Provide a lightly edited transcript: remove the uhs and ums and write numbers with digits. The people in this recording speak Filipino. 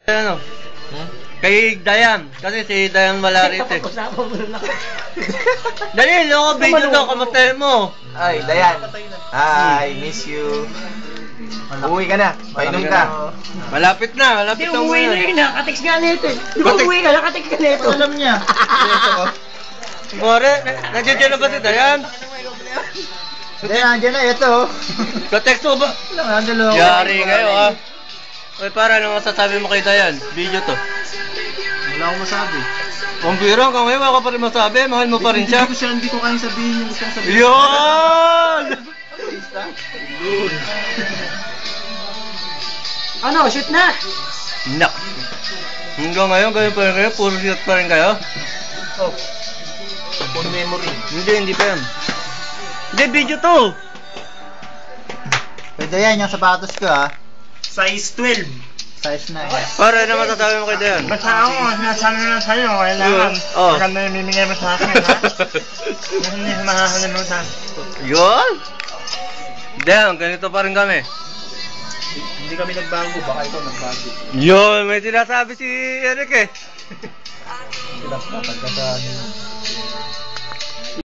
Ano? Kay Dayan. Kasi si Dayan wala rito eh. Dali, loko, video daw. Kamustahin mo. Ay, Dayan. Hi, miss you. Uwi ka na. Painom ka. Malapit na Uwi na yun, nakateks nga nito eh. Di ba Kateks? uwi ka, nakateks ka nito. Alam niya. More, nandiyan dyan na ba si Dayan? Dayan, nandiyan na. Ito. Ka-text mo ba? Yari kayo ha. Uy, para ano masasabi mo kay Dayan? Video to. Wala akong masabi. Ang biro, kung ngayon wala ka pa rin masabi, mahal mo pa rin siya. Hindi ko kayang sabihin yung gusto kong sabihin. Yun! Ano, shoot na! Nak. Hanggang ngayon, ganyan pa rin kayo? Puro shot pa rin kayo? Oh. Phone memory. Hindi pa yan. Hindi, video to! Pwede yan yung sapatos ko ha. Size 12. Size 9. Para ano masasabi mo kay Dayan? Basta ako, sinasabi na sa'yo, kailangan. Oh. Maganda yung bibigay mo sa akin, ha? Mas hindi ko makakalimutan. Yun! Dayan, ganito pa rin kami. Hindi kami nagbago, baka ikaw nagbago. Yun, may sinasabi si Eric eh. Sila pa, pagka sa